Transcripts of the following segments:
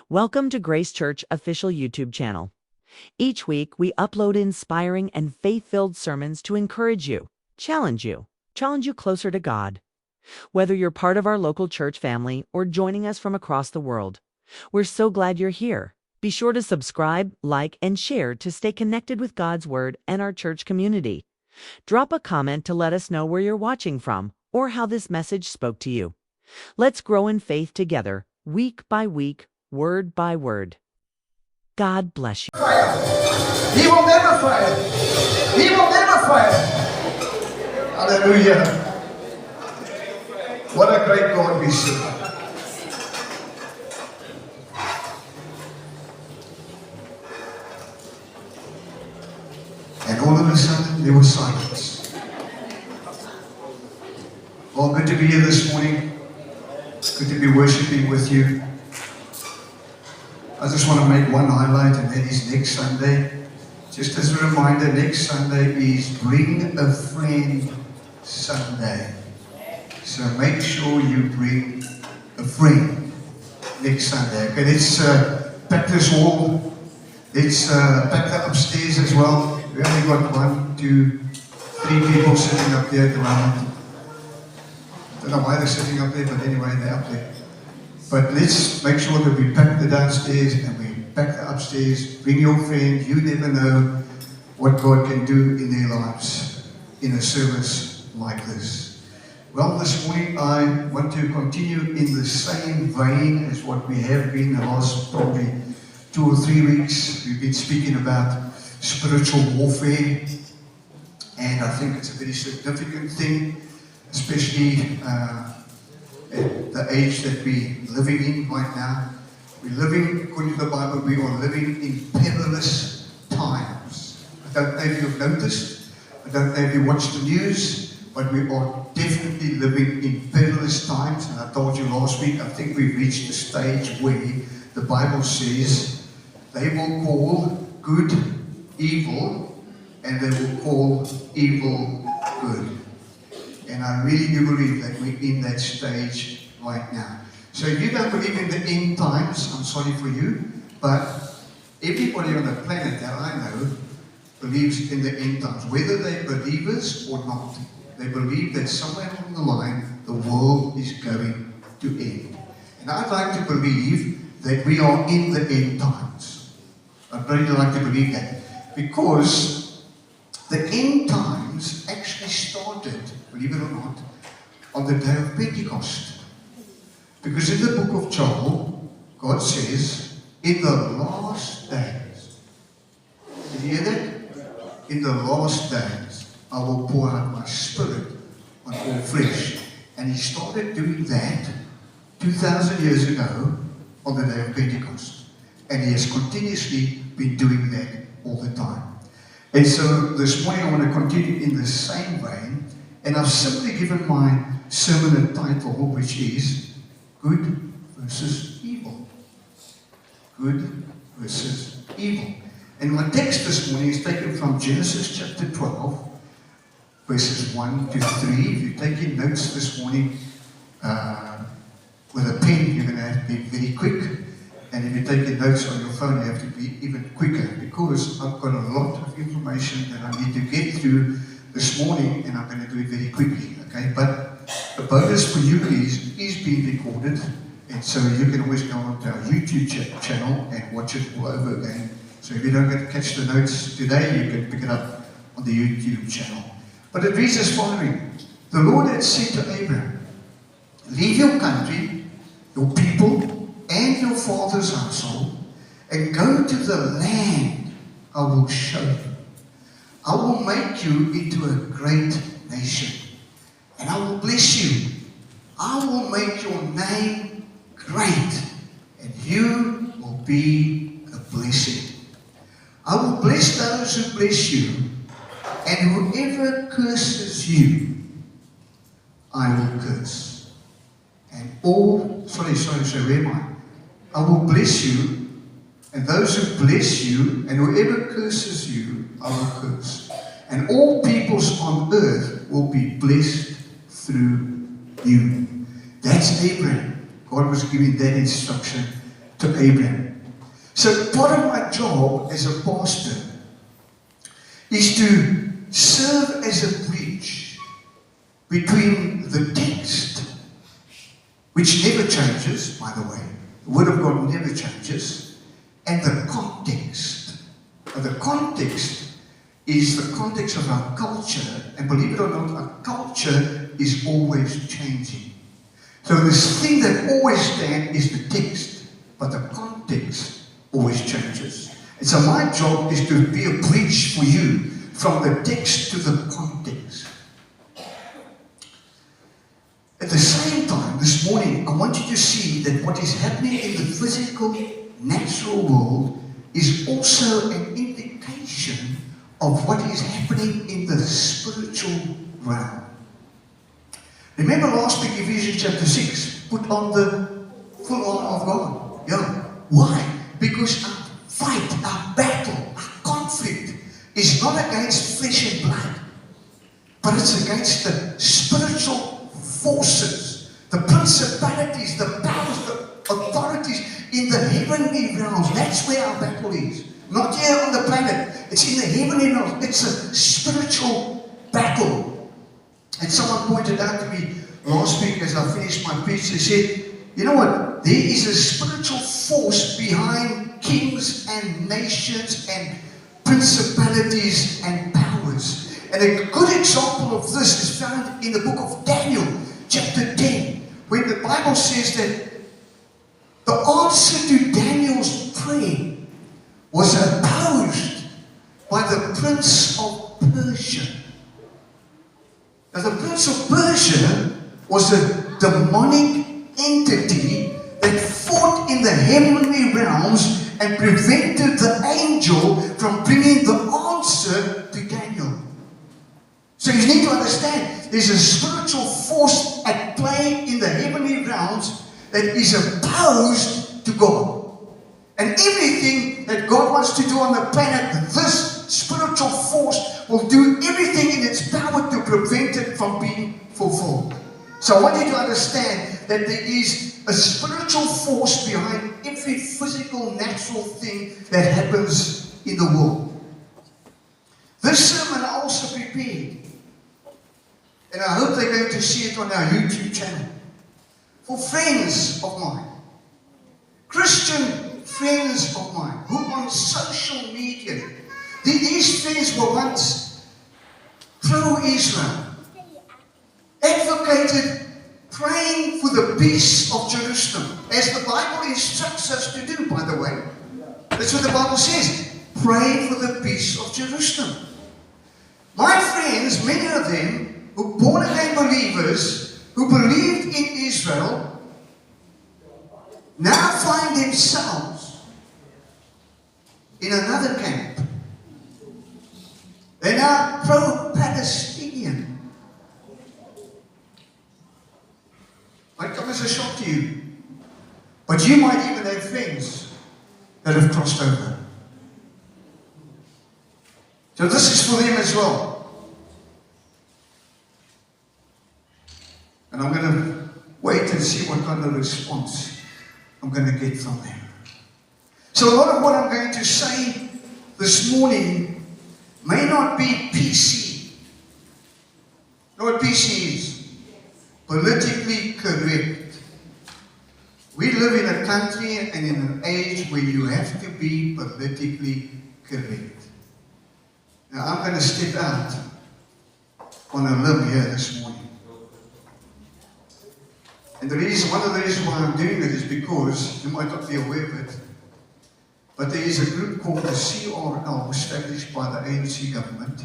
Welcome to Grace Church official YouTube channel. Each week, we upload inspiring and faith-filled sermons to encourage you, challenge you closer to God. Whether you're part of our local church family or joining us from across the world, we're so glad you're here. Be sure to subscribe, like, and share to stay connected with God's Word and our church community. Drop a comment to let us know where you're watching from or how this message spoke to you. Let's grow in faith together, week by week, word by word. God bless you. He will never fail. He will never fail. Hallelujah. What a great God we serve. And all of a sudden there was silence. Well, good to be here this morning. Good to be worshiping with you. I just want to make one highlight, and that is next Sunday. Just as a reminder, next Sunday is Bring a Friend Sunday. So make sure you bring a friend next Sunday. Okay, let's pack this hall. Let's pack that upstairs as well. We only got 1, 2, 3 people sitting up there at the moment. I don't know why they're sitting up there, but anyway, they're up there. But let's make sure that we pack the downstairs and we pack the upstairs. Bring your friend. You never know what God can do in their lives in a service like this. Well, this morning I want to continue in the same vein as what we have been the last probably 2 or 3 weeks. We've been speaking about spiritual warfare, and I think it's a very significant thing, especially at the age that we're living in right now. We're living, according to the Bible, we are living in perilous times. I don't know if you've noticed, I don't know if you watch the news, but we are definitely living in perilous times. And I told you last week, I think we've reached the stage where the Bible says they will call good evil, and they will call evil good. And I really do believe that we're in that stage right now. So if you don't believe in the end times, I'm sorry for you, but everybody on the planet that I know believes in the end times. Whether they're believers or not, they believe that somewhere along the line, the world is going to end. And I'd like to believe that we are in the end times. I'd really like to believe that. Because the end times actually started, believe it or not, on the day of Pentecost. Because in the book of Joel, God says, in the last days, did you hear that? In the last days, I will pour out my spirit on all flesh. And he started doing that 2,000 years ago on the day of Pentecost. And he has continuously been doing that all the time. And so this morning I want to continue in the same vein. And I've simply given my sermon a title, which is Good versus Evil. Good versus Evil. And my text this morning is taken from Genesis chapter 12, verses 1 to 3. If you're taking notes this morning with a pen, you're going to have to be very quick. And if you're taking notes on your phone, you have to be even quicker, because I've got a lot of information that I need to get through this morning, and I'm going to do it very quickly, okay? But the bonus for you is being recorded, and so you can always go onto our YouTube channel and watch it all over again. So if you don't get to catch the notes today, you can pick it up on the YouTube channel. But it reads as following. The Lord had said to Abraham, leave your country, your people, and your father's household, and go to the land I will show you. I will make you into a great nation, and I will bless you. I will make your name great, and you will be a blessing. I will bless those who bless you, and whoever curses you, I will curse. And all, where am I? I will bless you, and those who bless you, and whoever curses you, I will curse. And all peoples on earth will be blessed through you. That's Abraham. God was giving that instruction to Abraham. So part of my job as a pastor is to serve as a bridge between the text, which never changes, by the way. The Word of God never changes, and the context. And the context is the context of our culture, and believe it or not, our culture is always changing. So this thing that always stands is the text, but the context always changes. And so my job is to be a bridge for you from the text to the context. At the same time, this morning, I want you to see that what is happening in the physical, natural world is also an indication of what is happening in the spiritual realm. Remember last week, Ephesians chapter 6, put on the full armor of God. Yeah. Why? Because our fight, our battle, our conflict is not against flesh and blood, but it's against the spiritual forces, the principalities, the powers, the authorities in the heavenly realms. That's where our battle is. Not here on the planet. It's in the heavenly realms. It's a spiritual battle. And someone pointed out to me last week as I finished my preach, they said, you know what? There is a spiritual force behind kings and nations and principalities and powers. And a good example of this is found in the book of Daniel, chapter 10, when the Bible says that the answer to Daniel's prayer was opposed by the prince of Persia. Now the prince of Persia was a demonic entity that fought in the heavenly realms and prevented the angel from bringing the answer to Daniel. So you need to understand, there's a spiritual force at play in the heavenly realms that is opposed to God. And everything that God wants to do on the planet, this spiritual force will do everything in its power to prevent it from being fulfilled. So I want you to understand that there is a spiritual force behind every physical, natural thing that happens in the world. This sermon I also prepared, and I hope they're going to see it on our YouTube channel, for friends of mine, Christian friends of mine, who on social media, these friends were once pro-Israel, advocated praying for the peace of Jerusalem, as the Bible instructs us to do, by the way. That's what the Bible says. Pray for the peace of Jerusalem. My friends, many of them, who born-again believers, who believed in Israel, now find themselves in another camp. They're now pro-Palestinian. Might come as a shock to you. But you might even have friends that have crossed over. So this is for them as well. And I'm going to wait and see what kind of response I'm going to get from them. So a lot of what I'm going to say this morning may not be PC. You know what PC is? Politically correct. We live in a country and in an age where you have to be politically correct. Now I'm going to step out on a limb here this morning. And one of the reasons why I'm doing it is because, you might not be aware of it, but there is a group called the CRL established by the ANC government,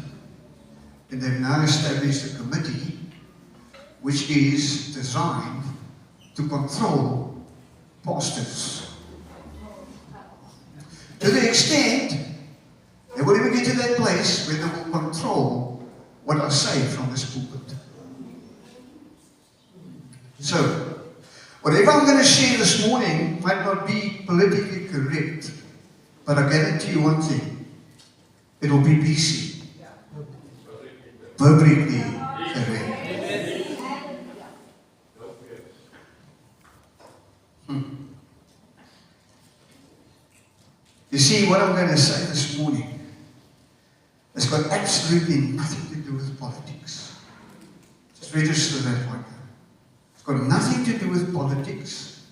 and they've now established a committee which is designed to control pastors. To the extent they will even get to that place where they will control what I say from this pulpit. So, whatever I'm going to share this morning might not be politically correct, but I guarantee you one thing, it will be BC. Biblically correct. You see, what I'm going to say this morning has got absolutely nothing to do with politics. Just register that right now. It's got nothing to do with politics,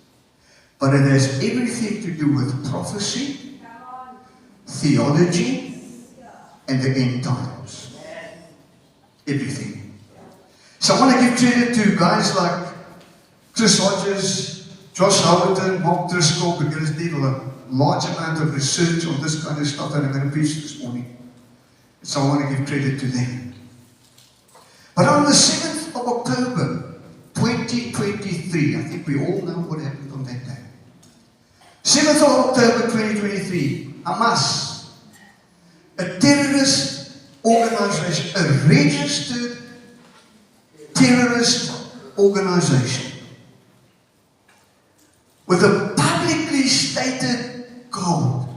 but it has everything to do with prophecy, theology, and the end times. Everything. So I want to give credit to guys like Chris Hodges, Josh Howerton, Mark Driscoll, because they did a large amount of research on this kind of stuff that I'm going to preach this morning. So I want to give credit to them. But on the 7th of October, 2023, I think we all know what happened on that day. 7th of October, 2023, Hamas, a terrorist organization, a registered terrorist organization, with a publicly stated goal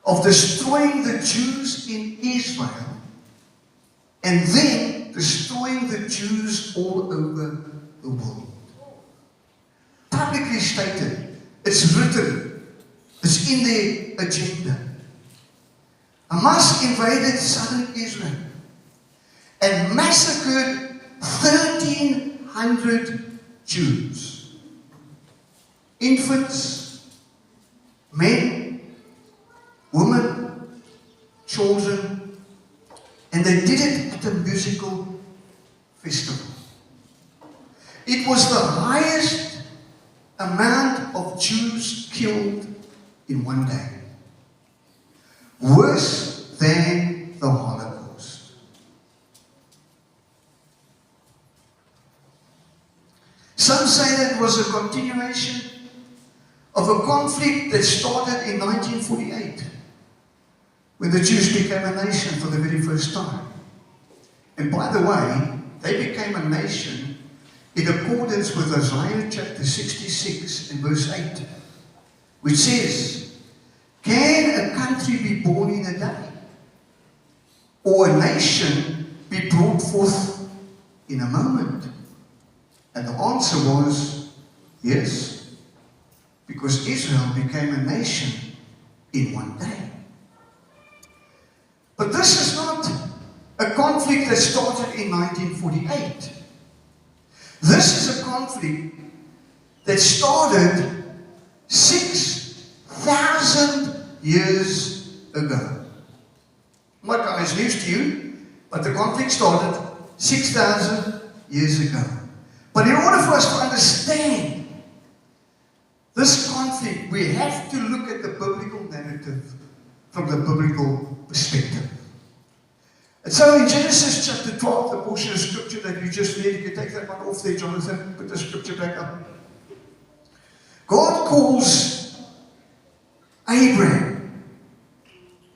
of destroying the Jews in Israel and then destroying the Jews all over the world. Publicly stated. It's written. It's in their agenda. Hamas invaded southern Israel and massacred 1,300 Jews. Infants, men, women, children, and they did it at a musical festival. It was the highest amount of Jews killed in one day. Worse than the Holocaust. Some say that it was a continuation of a conflict that started in 1948, when the Jews became a nation for the very first time. And by the way, they became a nation in accordance with Isaiah chapter 66 and verse 8, which says, "Can a country be born in a day, or a nation be brought forth in a moment?" And the answer was yes, because Israel became a nation in one day. But this is not a conflict that started in 1948. This is a conflict that started 6,000 years ago. Might come as news to you, but the conflict started 6,000 years ago. But in order for us to understand this conflict, we have to look at the biblical narrative from the biblical perspective. And so in Genesis chapter 12, the portion of scripture that you just read, you can take that one off there, Jonathan, put the scripture back up. God calls Abraham,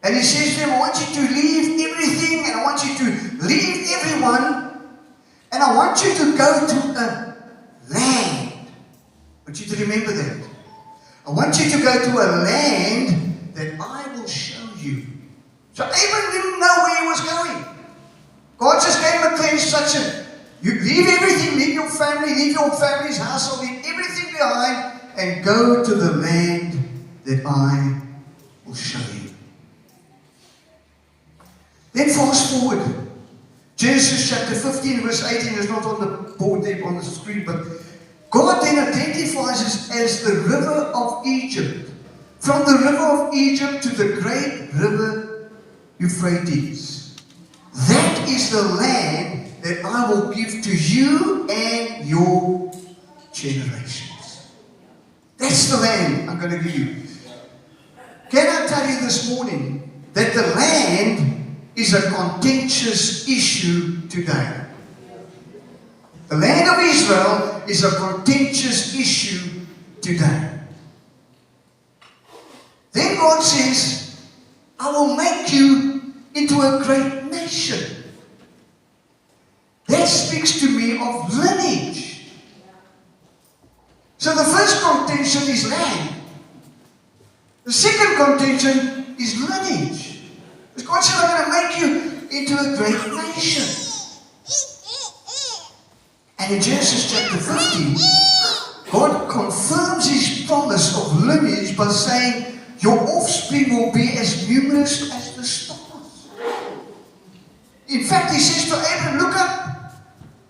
and he says to him, "I want you to leave everything, and I want you to leave everyone, and I want you to go to a land." I want you to remember that. I want you to go to a land that I will show you. So Abraham didn't know where he was going. God just gave him a clear instruction. You leave everything, leave your family, leave your family's household, leave everything behind, and go to the land that I will show you. Then fast forward. Genesis chapter 15, verse 18 is not on the board there on the screen, but God then identifies us as the river of Egypt. From the river of Egypt to the great river Euphrates. That is the land that I will give to you and your generations. That's the land I'm going to give you. Can I tell you this morning that the land is a contentious issue today? The land of Israel is a contentious issue today. Then God says, "I will make you into a great nation." That speaks to me of lineage. So the first contention is land. The second contention is lineage. Because God said, "I'm going to make you into a great nation." And in Genesis chapter 15, God confirms his promise of lineage by saying, your offspring will be as numerous as the stars. In fact, he says to Abraham, look up,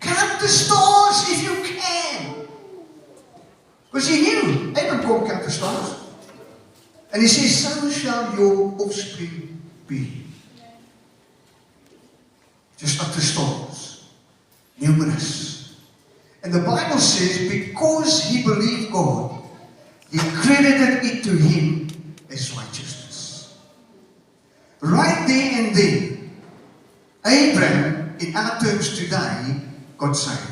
count the stars if you can. Because he knew Abraham couldn't count the stars. And he says, so shall your offspring be. Just like the stars, numerous. And the Bible says, because he believed God, he credited it to him as righteousness. Right there and then, Abraham, in our terms today, got saved.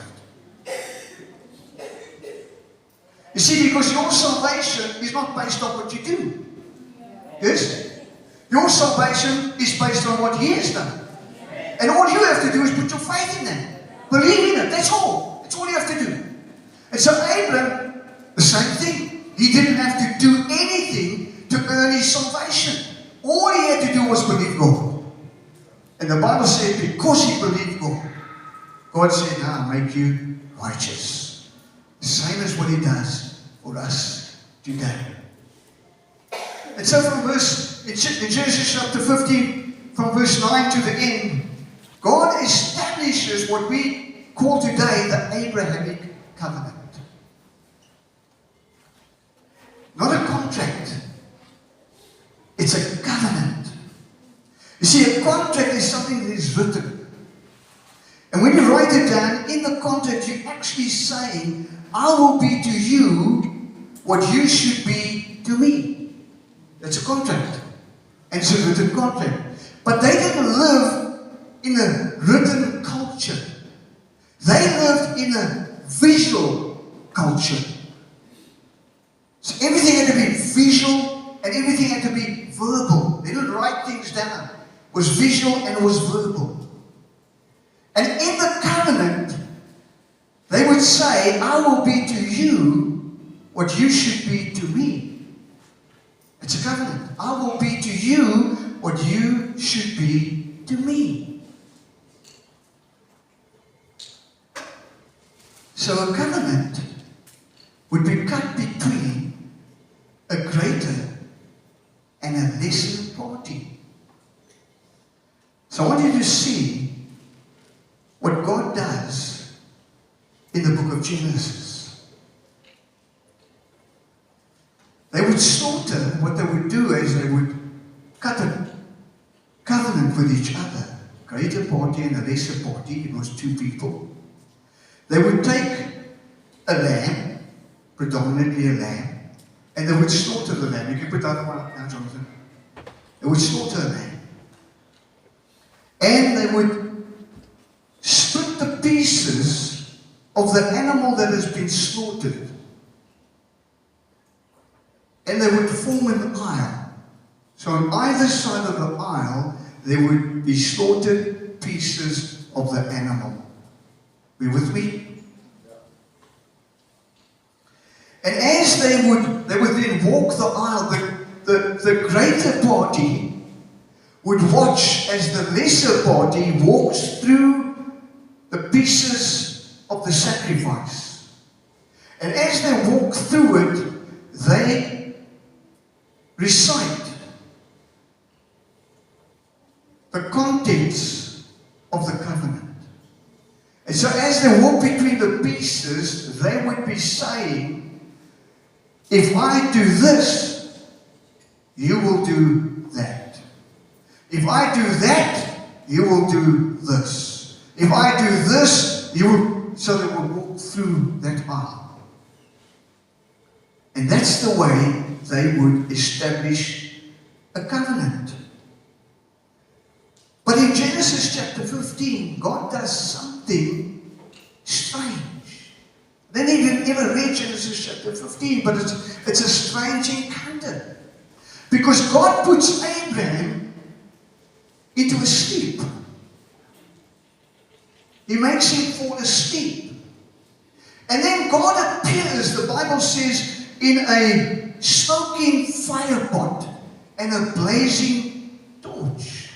You see, because your salvation is not based on what you do. Yes? Your salvation is based on what He has done. And all you have to do is put your faith in that. Believe in it. That's all. That's all you have to do. And so Abraham, the same thing. He didn't have to do anything to earn his salvation. All he had to do was believe God. And the Bible said, because he believed God, God said, now I'll make you righteous. The same as what He does for us today. And so in Genesis chapter 15, from verse 9 to the end, God establishes what we call today the Abrahamic covenant. Not a contract. It's a covenant. You see, a contract is something that is written. And when you write it down, in the contract, you're actually saying, I will be to you what you should be to me. That's a contract. And it's a written contract. But they didn't live in a written culture. They lived in a visual culture. So everything had to be visual and everything had to be verbal. They didn't write things down. It was visual and it was verbal. And in the covenant, they would say, I will be to you what you should be to me. It's a covenant. I will be to you what you should be to me. So a covenant would be cut between a greater and a lesser party. So I want you to see what God does in the book of Genesis. They would slaughter, what they would do is they would cut a covenant with each other. Greater party and a lesser party, it was two people. They would take a lamb, predominantly a lamb, and they would slaughter the lamb. You can put that one up now, Jonathan. They would slaughter a lamb. And they would split the pieces of the animal that has been slaughtered. And they would form an aisle. So on either side of the aisle, there would be slaughtered pieces of the animal. Be with me? And as they would then walk the aisle, the greater party would watch as the lesser party walks through the pieces of the sacrifice. And as they walk through it, they recite the contents of the covenant. And so as they walk between the pieces, they would be saying, if I do this, you will do that. If I do that, you will do this. If I do this, you will... So they will walk through that aisle. And that's the way they would establish a covenant. But in Genesis chapter 15, God does something strange. They didn't even ever read Genesis chapter 15, but it's a strange encounter. Because God puts Abraham into a sleep. He makes him fall asleep. And then God appears, the Bible says, in a smoking fire pot and a blazing torch.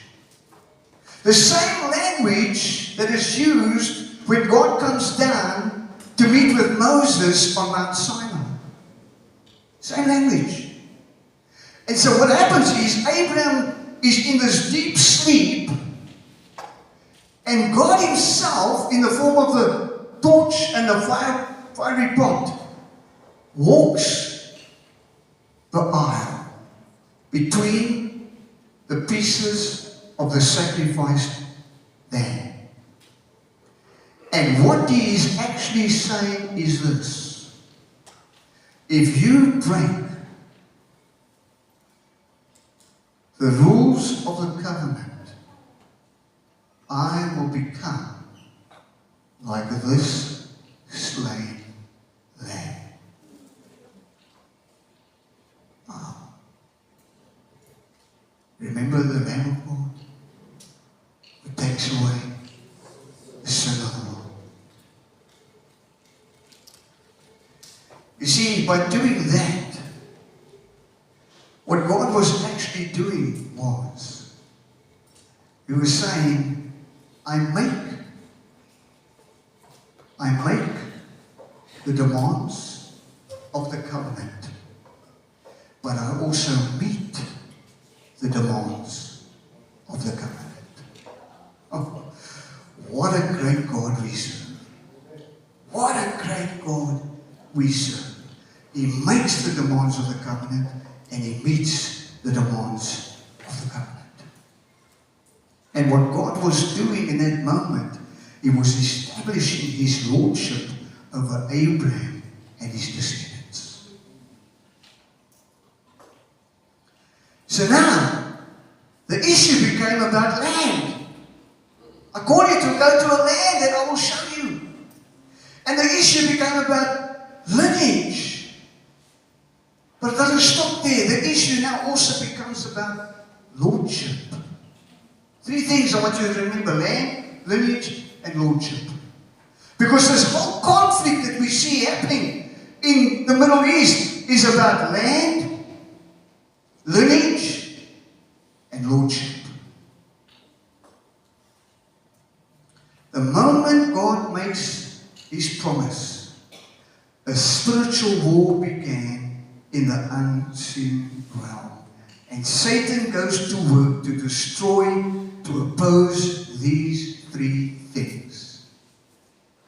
The same language that is used when God comes down to meet with Moses on Mount Sinai. Same language. And so what happens is Abraham is in this deep sleep, and God himself, in the form of the torch and the fiery pot, walks the aisle between the pieces of the sacrificed lamb. And what he is actually saying is this: if you break the rules of the covenant, I will become like this slain lamb. Ah. Remember the Lamb of God who takes away the sin of the world. You see, by doing that, what God was actually doing was, he was saying, I make the demands of the covenant, but I also meet the demands of the covenant. Oh, what a great God we serve. What a great God we serve. He makes the demands of the covenant, and he meets the demands of the covenant. And what God was doing in that moment, he was establishing his lordship over Abraham and his descendants. So now, the issue became about land. I call you to go to a land that I will show you. And the issue became about lineage. But it doesn't stop there. The issue now also becomes about lordship. Three things I want you to remember: land, lineage, and lordship. Because this whole conflict that we see happening in the Middle East is about land, lineage, and lordship. The moment God makes his promise, a spiritual war began in the unseen realm. And Satan goes to work to destroy, to oppose these three things.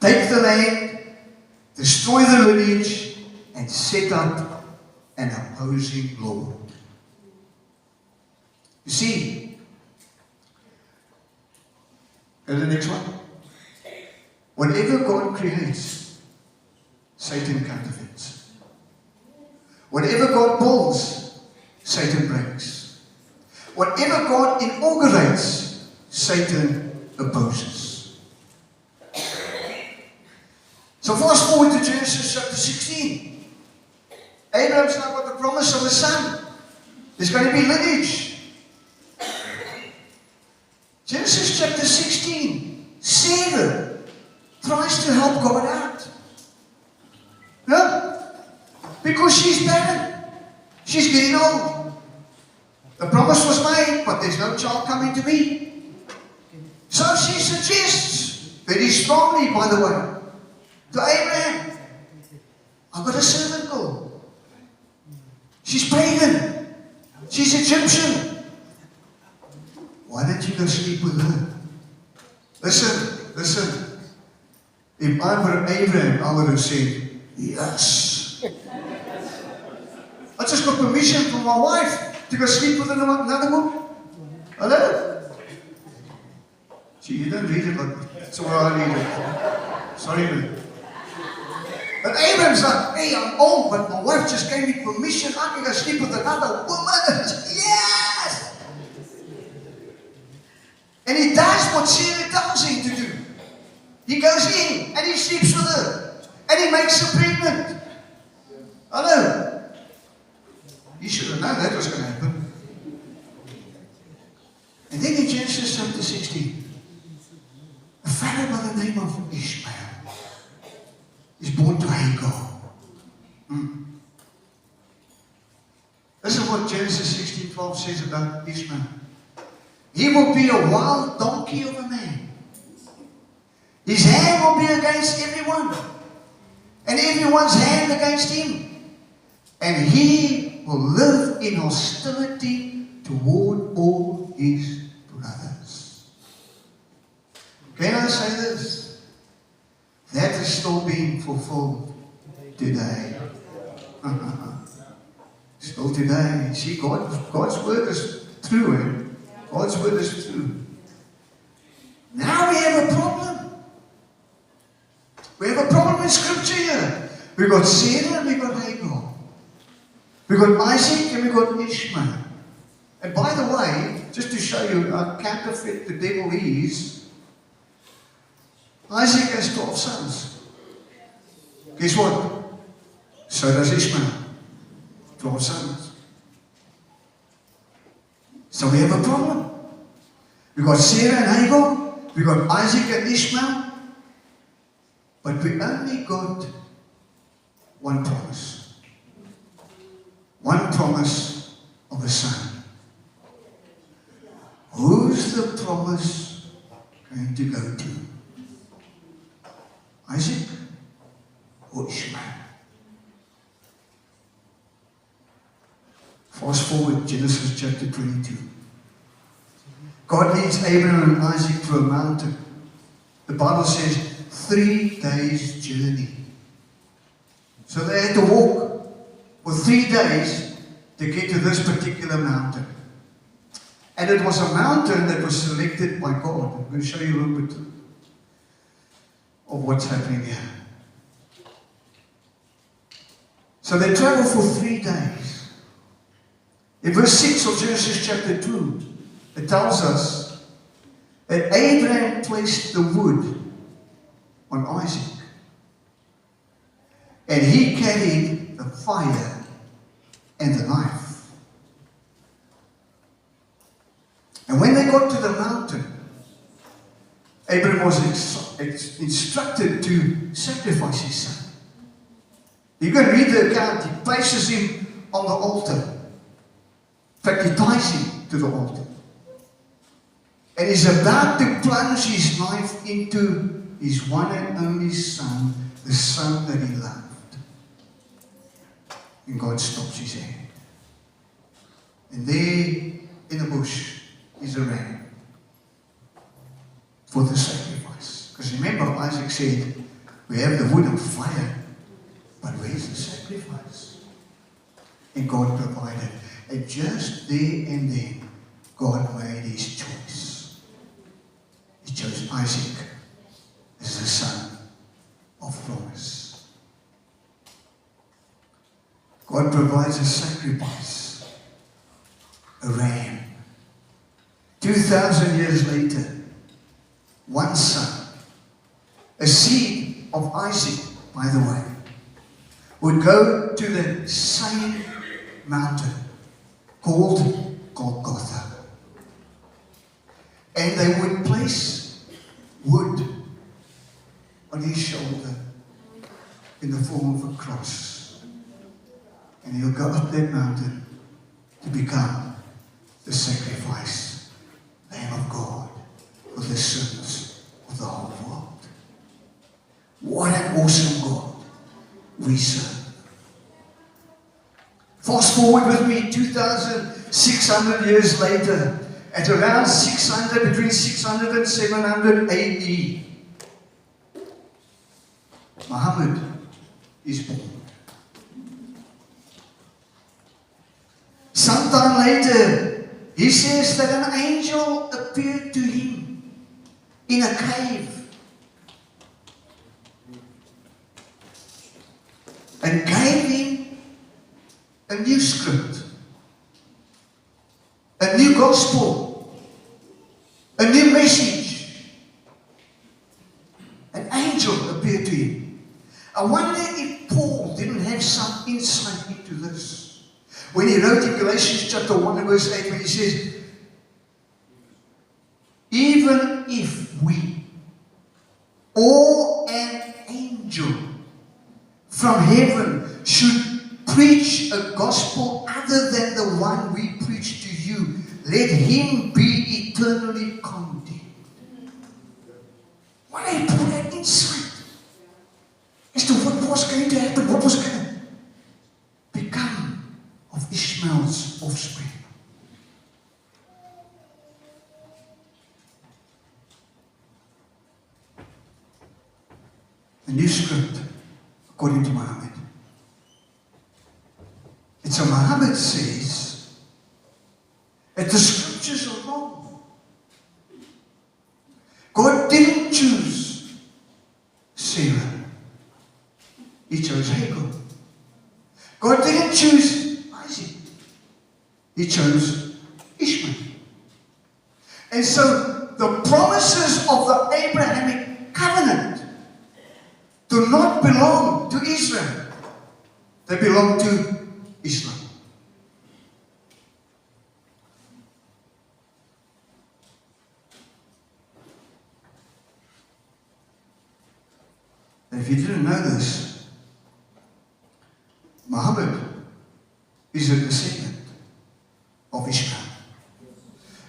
Take the land, destroy the lineage, and set up an opposing Lord. You see, go to the next one. Whatever God creates, Satan counterfeits. Whatever God builds, Satan breaks. Whatever God inaugurates, Satan opposes. So fast forward to Genesis chapter 16. Abraham's now got the promise of a son. There's going to be lineage. Genesis chapter 16. Sarah tries to help God out. No? Because she's barren. She's getting old. The promise was made, but there's no child coming to me. So she suggests, very strongly by the way, to Abraham, I've got a servant girl. She's pagan. She's Egyptian. Why don't you go sleep with her? Listen. If I were Abraham, I would have said, yes. I just got permission from my wife to go sleep with another woman. Hello? Gee, you don't read it like that. That's the way I read it. Sorry, man. But Abraham's like, hey, I'm old, but my wife just gave me permission. I can go sleep with another woman. Yes! And he does what Sarah tells him to do. He goes in and he sleeps with her. And he makes her pregnant. Hello? You should have known that was going to happen. And then in Genesis chapter 16, a fellow by the name of Ishmael is born to Hagar. Listen to what Genesis 16:12 says about Ishmael. He will be a wild donkey of a man. His hand will be against everyone, and everyone's hand against him. And he will live in hostility toward all his brothers. Can I say this? That is still being fulfilled today. Still today. See, God's word is true. God's word is true. Now we have a problem. We have a problem in Scripture here. We got Sarah and we got Hagar. We got Isaac and we got Ishmael. And by the way, just to show you how counterfeit the devil is, Isaac has 12 sons. Guess what? So does Ishmael. 12 sons. So we have a problem. We got Sarah and Hagar. We got Isaac and Ishmael. But we only got one promise. One promise of a son. Who's the promise going to go to? Isaac or Ishmael? Fast forward, Genesis chapter 22. God leads Abraham and Isaac to a mountain. The Bible says 3 days journey. So they had to walk for 3 days to get to this particular mountain. And it was a mountain that was selected by God. I'm going to show you a little bit of what's happening here. So they travel for 3 days. In verse 6 of Genesis chapter 2, it tells us that Abraham placed the wood on Isaac. And he carried the fire and the knife. And when they got to the mountain, Abraham was instructed to sacrifice his son. You can read the account. He places him on the altar. In fact, he ties him to the altar. And he's about to plunge his knife into his one and only son, the son that he loved. And God stops his hand. And there in the bush is a ram for the sacrifice. Because remember, Isaac said, we have the wood and fire, but where's the sacrifice? And God provided. And just there and then, God made his choice. He chose Isaac as the son of promise. God provides a sacrifice, a ram. 2,000 years later, one son, a seed of Isaac, by the way, would go to the same mountain called Golgotha. And they would place wood on his shoulder in the form of a cross. And he'll go up that mountain to become the sacrifice, Lamb of God, for the sins of the whole world. What an awesome God we serve. Fast forward with me 2,600 years later, at around 600, between 600 and 700 AD, Muhammad is born. Sometime later, he says that an angel appeared to him in a cave and gave him a new script, a new gospel, a new message. An angel appeared to him. I wonder if Paul didn't have some insight into this. When he wrote in Galatians chapter 1 and verse 8, when he says, even if we or an angel from heaven should preach a gospel other than the one we preach to you, let him be eternally condemned. Why did Paul have insight as to what was going to happen, what was going to become of Israel? Ishmael's offspring. A new script, according to Muhammad. And so Muhammad says that the scriptures are wrong. God didn't choose Sarah. He chose Hagar. God didn't choose Isaac. He chose Ishmael. And so the promises of the Abrahamic covenant do not belong to Israel. They belong to Islam. And if you didn't know this, Muhammad is a descendant of Ishmael.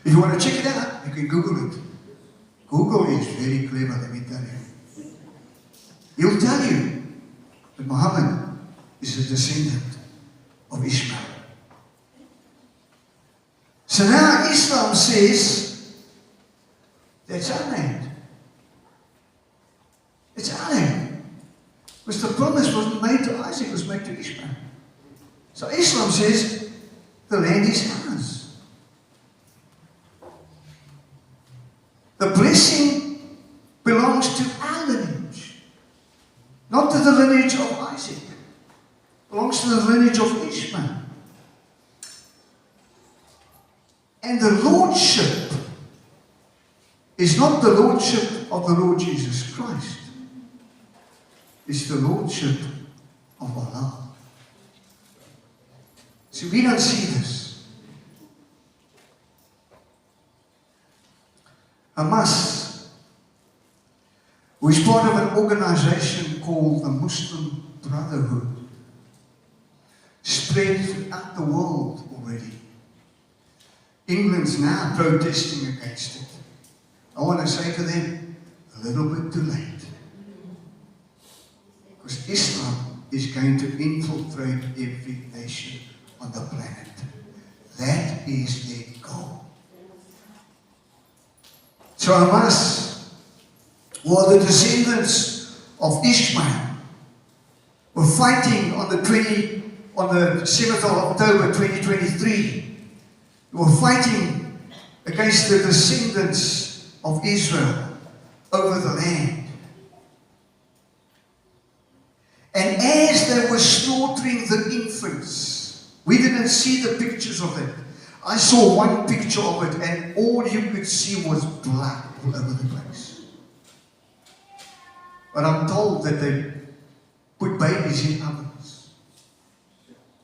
If you want to check it out, you can Google it. Google is very clever, let me tell you. He'll tell you that Muhammad is a descendant of Ishmael. So now Islam says that's our land. It's our land. Because the promise wasn't made to Isaac, it was made to Ishmael. So Islam says the land is ours. The blessing belongs to our lineage, not to the lineage of Isaac. It belongs to the lineage of Ishmael. And the lordship is not the lordship of the Lord Jesus Christ. It's the lordship of Allah. See, we don't see this. Hamas, who is part of an organization called the Muslim Brotherhood, spread throughout the world already. England's now protesting against it. I want to say to them, a little bit too late. Because Islam is going to infiltrate every nation on the planet. That is their goal. So Hamas, who are the descendants of Ishmael, were fighting on the 7th of October 2023. They were fighting against the descendants of Israel over the land. And as they were slaughtering the infants, we didn't see the pictures of it. I saw one picture of it and all you could see was blood all over the place. But I'm told that they put babies in ovens.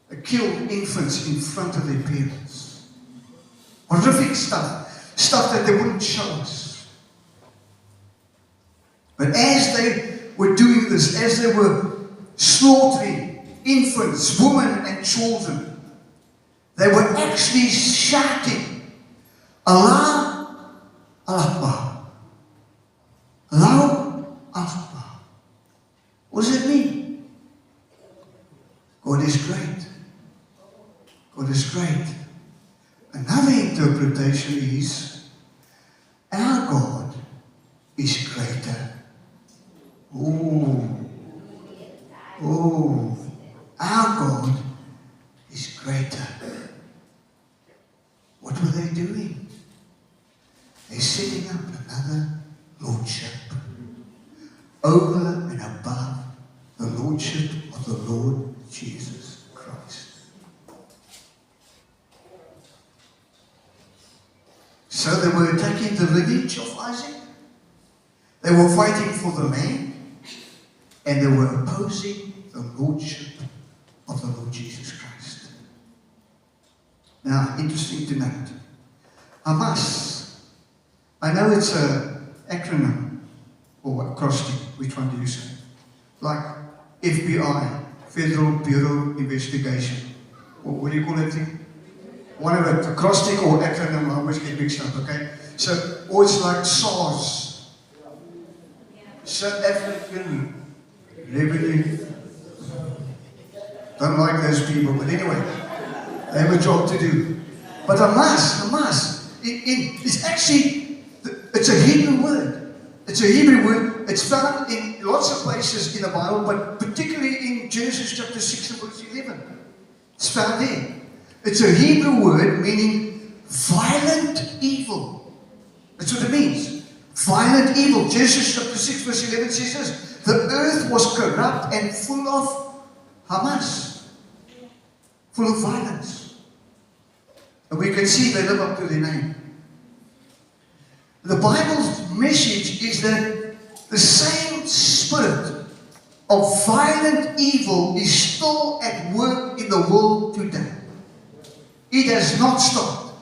They killed infants in front of their parents. Horrific stuff. Stuff that they wouldn't show us. But as they were doing this, as they were slaughtering infants, women and children, they were actually shouting, Allah Akbar. Allah Akbar. What does it mean? God is great. God is great. Another interpretation is, our God is greater. Oh, our God is greater. What were they doing? They're setting up another lordship over and above the lordship of the Lord Jesus Christ. So they were attacking the lineage of Isaac. They were fighting for the land. And they were opposing the lordship of the Lord Jesus Christ. Now, interesting to note, Hamas, I know it's an acronym or acrostic, which one do you say? Like FBI, Federal Bureau Investigation. Or what do you call that thing? One of it, acrostic or acronym, I always get mixed up, okay? So, or it's like SARS. South African Revenue. Don't like those people, but anyway. They have a job to do. But Hamas, it's actually, it's a Hebrew word. It's a Hebrew word. It's found in lots of places in the Bible, but particularly in Genesis chapter 6 and verse 11. It's found there. It's a Hebrew word meaning violent evil. That's what it means. Violent evil. Genesis chapter 6 verse 11 says this. The earth was corrupt and full of Hamas. Full of violence. And we can see they live up to their name. The Bible's message is that the same spirit of violent evil is still at work in the world today. It has not stopped.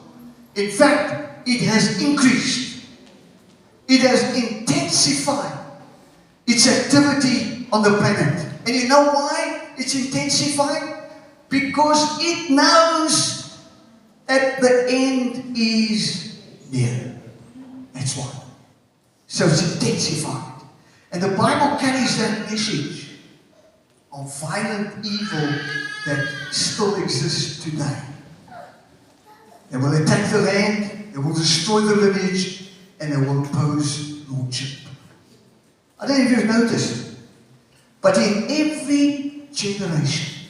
In fact, it has increased. It has intensified its activity on the planet. And you know why it's intensified? Because it knows that the end is near. That's why. So it's intensified. And the Bible carries that message of violent evil that still exists today. They will attack the land, they will destroy the lineage, and they will impose lordship. I don't know if you've noticed, but in every generation,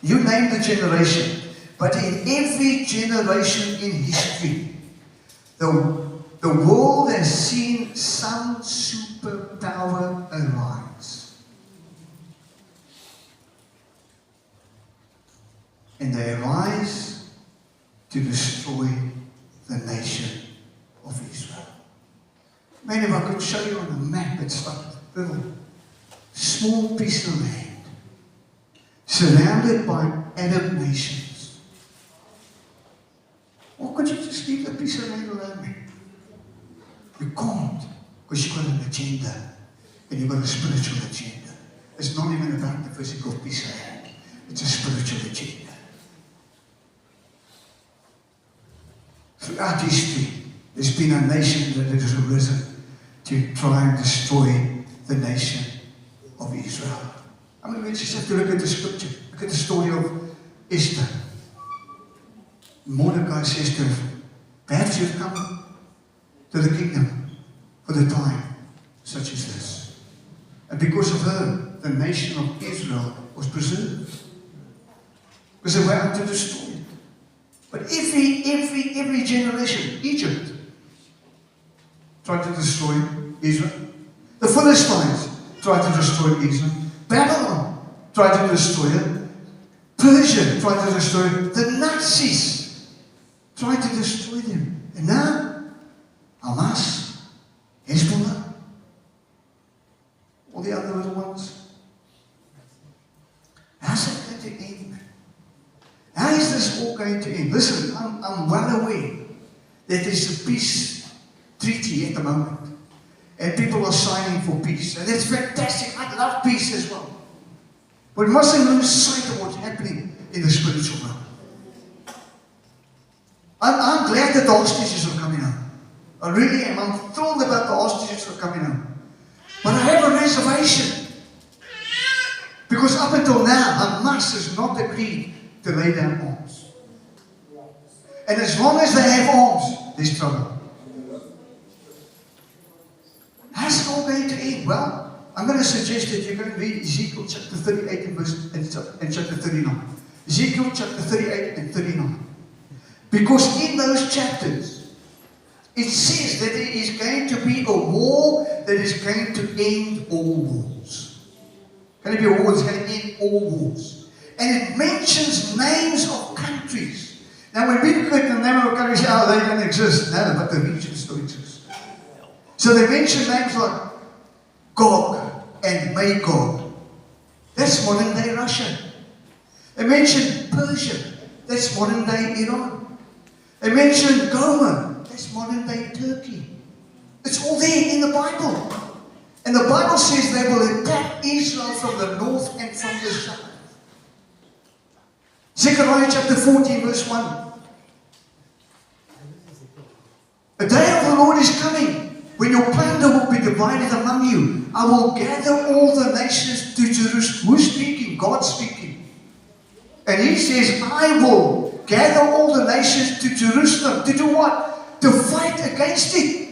you name the generation, but in every generation in history, the world has seen some superpower arise. And they arise to destroy the nation of Israel. Man, if I could show you on a map, it's like a little small piece of land surrounded by Arab nations. Or could you just leave the piece of land alone, man? You can't, because you've got an agenda, and you've got a spiritual agenda. It's not even about the physical piece of land. It's a spiritual agenda. Throughout history, there's been a nation that has arisen to try and destroy the nation of Israel. I mean, we just have to look at the scripture. Look at the story of Esther. Mordecai says to her, perhaps you've come to the kingdom for the time such as this. And because of her, the nation of Israel was preserved. Because they were out to destroy it. But every generation, Egypt tried to destroy Israel. The Philistines tried to destroy Israel. Babylon tried to destroy it. Persia tried to destroy it. The Nazis tried to destroy them. And now, Hamas, Hezbollah, all the other little ones. How's that going to end? How is this all going to end? Listen, I'm well aware that there's a peace treaty at the moment. And people are signing for peace. And that's fantastic. I love peace as well. But we mustn't lose sight of what's happening in the spiritual realm. I'm glad that the hostages are coming home. I really am. I'm thrilled about the hostages that are coming home. But I have a reservation. Because up until now, Hamas has not agreed to lay down arms. And as long as they have arms, there's trouble. How's it all going to end? Well, I'm going to suggest that you're going to read Ezekiel chapter 38 and chapter 39. Ezekiel chapter 38 and 39. Because in those chapters, it says that there is going to be a war that is going to end all wars. Going to be a war that's going to end all wars. And it mentions names of countries. Now when we look at the name of a country, oh, they don't exist. No, but the region still exists. So they mention names like Gog and Magog. That's modern day Russia. They mention Persia. That's modern day Iran. They mention Gomer. That's modern day Turkey. It's all there in the Bible. And the Bible says they will attack Israel from the north and from the south. Zechariah chapter 14 verse 1. A day of the Lord is coming, when your plunder will be divided among you. I will gather all the nations to Jerusalem. Who's speaking? God speaking. And he says, I will gather all the nations to Jerusalem. To do what? To fight against it.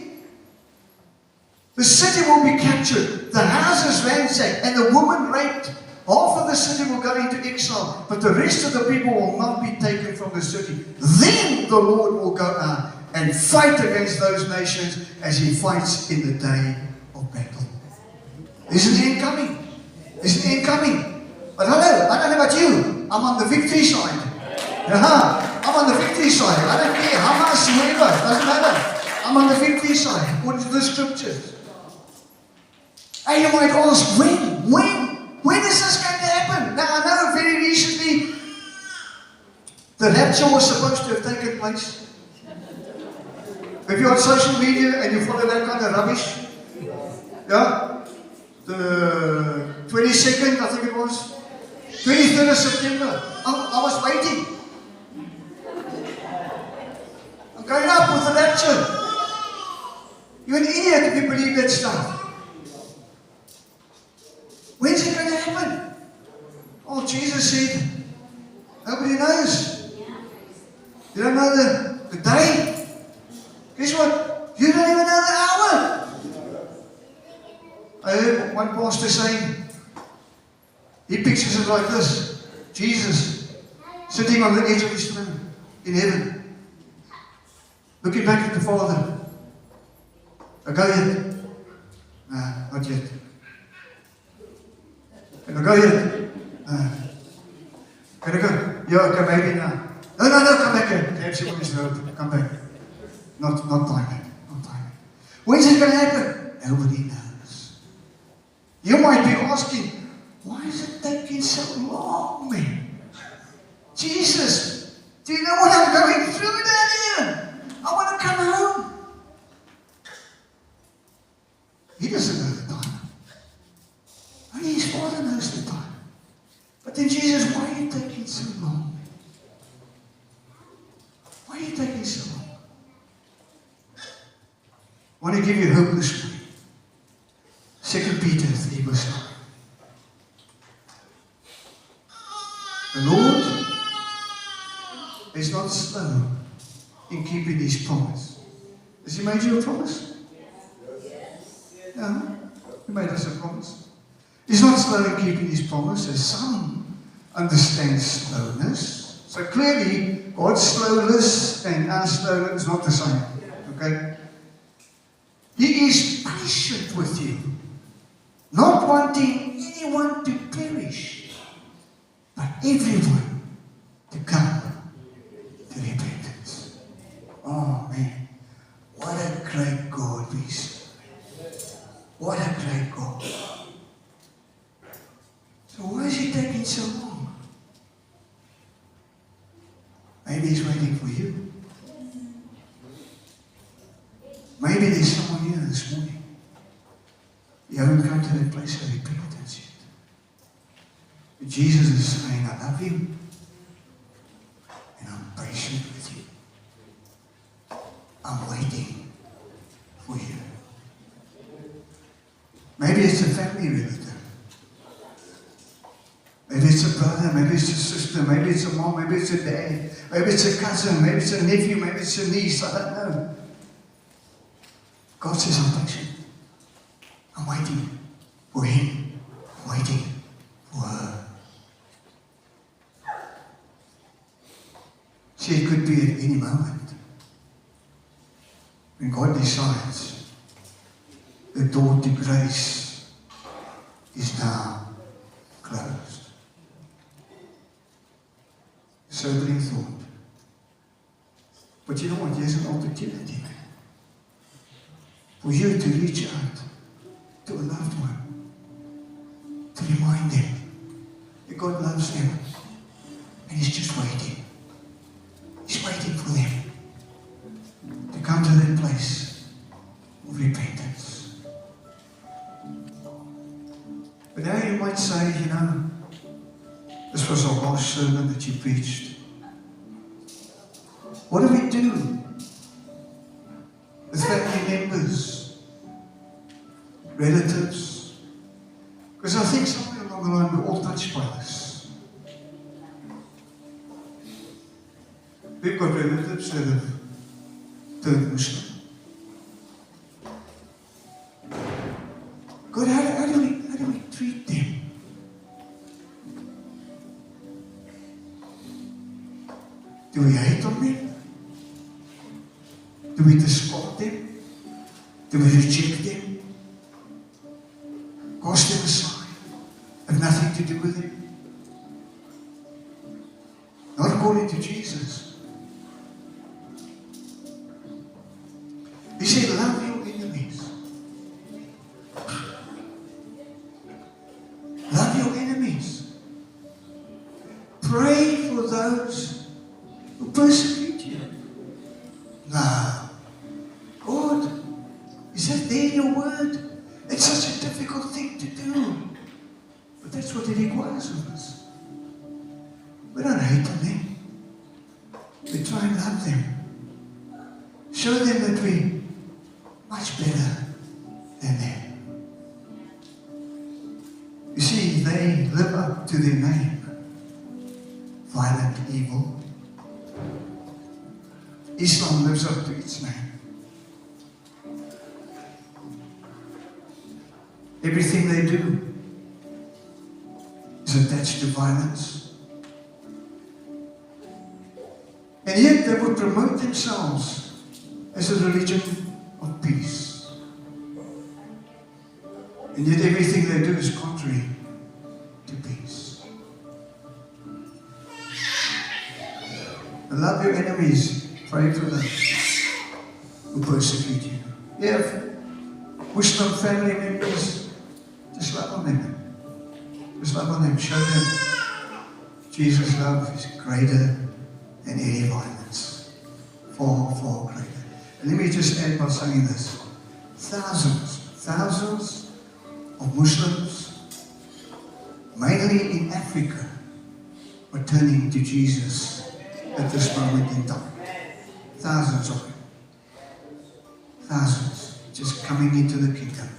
The city will be captured, the houses ransacked, and the woman raped. Half of the city will go into exile, but the rest of the people will not be taken from the city. Then the Lord will go out and fight against those nations as He fights in the day of battle. Isn't the end coming? Isn't the end coming? But hello, I don't know about you. I'm on the victory side. I'm on the victory side. I don't care. Hamas, whoever, doesn't matter. I'm on the victory side, according to the scriptures. And you might ask, when? When is this going to happen? Now, I know very recently the rapture was supposed to have taken place. If you're on social media and you follow that kind of rubbish, yeah? The 22nd, I think it was, 23rd of September, I was waiting. I'm going up with the rapture. You're an idiot if you believe that stuff. When's it going to happen? Oh, Jesus said, nobody knows. You don't know the day. Guess what? You don't even know the hour. I heard one pastor saying, he pictures it like this. Jesus sitting on the edge of His throne in heaven, looking back at the Father. I go yet? No, not yet. Can I go yet? No. Can I go? Yeah, okay, maybe now. No, come back here. Perhaps you want this road. Come back. Not time. Not time. When's it going to happen? Nobody knows. You might be asking, why is it taking so long, man? Jesus, do you know what I'm going through down here? I want to come home. He doesn't know the time. Only His Father knows the time. But then Jesus, why are you taking so long? Why are you taking so long? I want to give you hope this morning. 2 Peter 3 verse 9. The Lord is not slow in keeping His promise. Has He made you a promise? No. He made us a promise. He's not slow in keeping His promise, as some understand slowness. So clearly, God's slowness and our slowness is not the same. Okay? He is patient with you, not wanting anyone to perish, but everyone to come to repentance. Oh man, what a great God we serve. What a great God. So why is He taking so long? Maybe He's waiting for you. Maybe there's someone here this morning. You haven't come to that place of repentance yet. But Jesus is saying, I love you and I'm patient with you. I'm waiting for you. Maybe it's a family relative. Maybe it's a brother, maybe it's a sister, maybe it's a mom, maybe it's a dad, maybe it's a cousin, maybe it's a nephew, maybe it's a niece, I don't know. God says, I'm patient. I'm waiting for him, waiting for her. See, it could be at any moment. When God decides the door to grace is now closed. Sobering thought. But you know what? Here's an opportunity for you to reach out to a loved one, to remind them that God loves them and He's just waiting. He's waiting for them to come to that place of repentance. But now you might say, you know, this was our last sermon that you preached. What do we do with family members, relatives? Because I think somewhere along the line we're all touched by this. We've got relatives that have turned Muslim. God, how do we treat them? Do we hate on them? Do we discard them? Do we reject them? Cast them aside? Have nothing to do with them? Not according to Jesus. He said, love your enemies. Love your enemies. Pray for those who persecute you. Now, God, is that there in your word? It's such a difficult thing to do. But that's what it requires of us. We don't hate on them. We try and love them. Show them that we're much better than them. You see, they live up to their name. Violent evil. Islam lives up to its name. Everything they do is attached to violence. And yet they would promote themselves as a religion of peace. And yet everything they do is contrary to peace. And love your enemies. Pray for them who persecute you. You have Muslim family members, just love on them. Just love on them. Show them Jesus' love is greater than any violence. Far, far greater. And let me just end by saying this. Thousands of Muslims, mainly in Africa, are turning to Jesus at this moment in time. Thousands of them. Thousands just coming into the kingdom.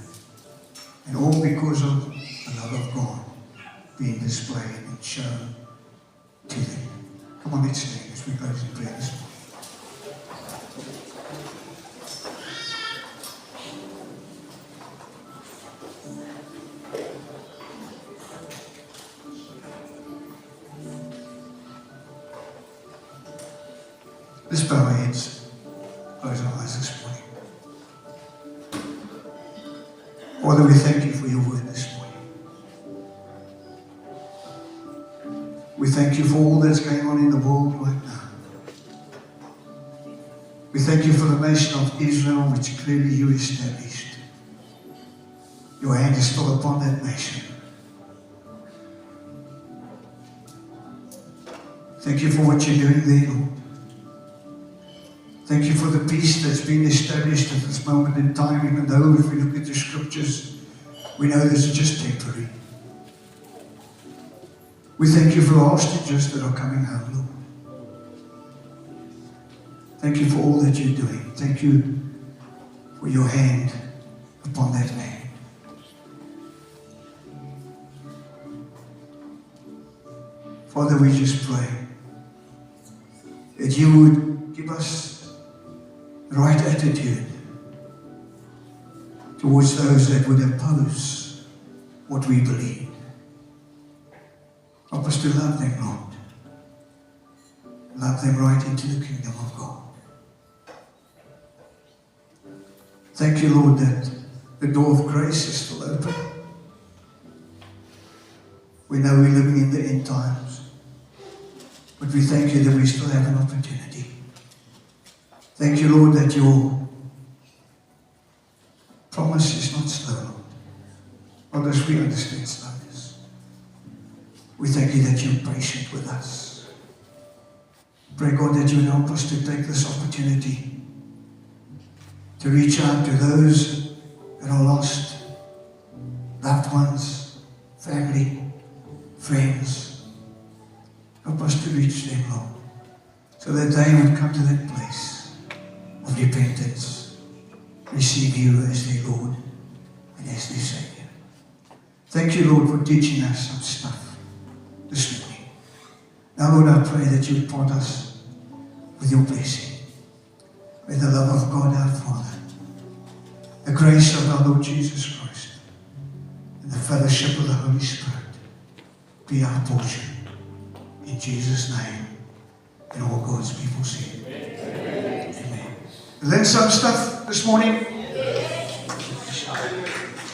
And all because of the love of God being displayed and shown to them. Come on, let's stand as we close in prayer this morning. Let's bow our heads, close our eyes this morning. Father, we thank you for your word this morning. We thank you for all that's going on in the world right now. We thank you for the nation of Israel, which clearly you established. Your hand is still upon that nation. Thank you for what you're doing there, Lord. Thank you for the peace that's been established at this moment in time, even though if we look at the scriptures, we know this is just temporary. We thank you for the hostages that are coming home, Lord. Thank you for all that you're doing. Thank you for your hand upon that land. Father, we just pray that you would give us the right attitude towards those that would oppose what we believe. Help us to love them, Lord. Love them right into the kingdom of God. Thank you, Lord, that the door of grace is still open. We know we're living in the end times, but we thank you that we still have an opportunity. Thank you, Lord, that your promise is not slow, Lord. Not as we understand slowness. We thank you that you're patient with us. Pray, God, that you would help us to take this opportunity to reach out to those that are lost, loved ones, family, friends. Help us to reach them, Lord, so that they would come to that place of repentance, receive you as their Lord and as their Savior. Thank you, Lord, for teaching us some stuff this morning. Now, Lord, I pray that you would part us with your blessing. May the love of God our Father, the grace of our Lord Jesus Christ, and the fellowship of the Holy Spirit be our portion. In Jesus' name, and all God's people say, Amen. And then some stuff this morning.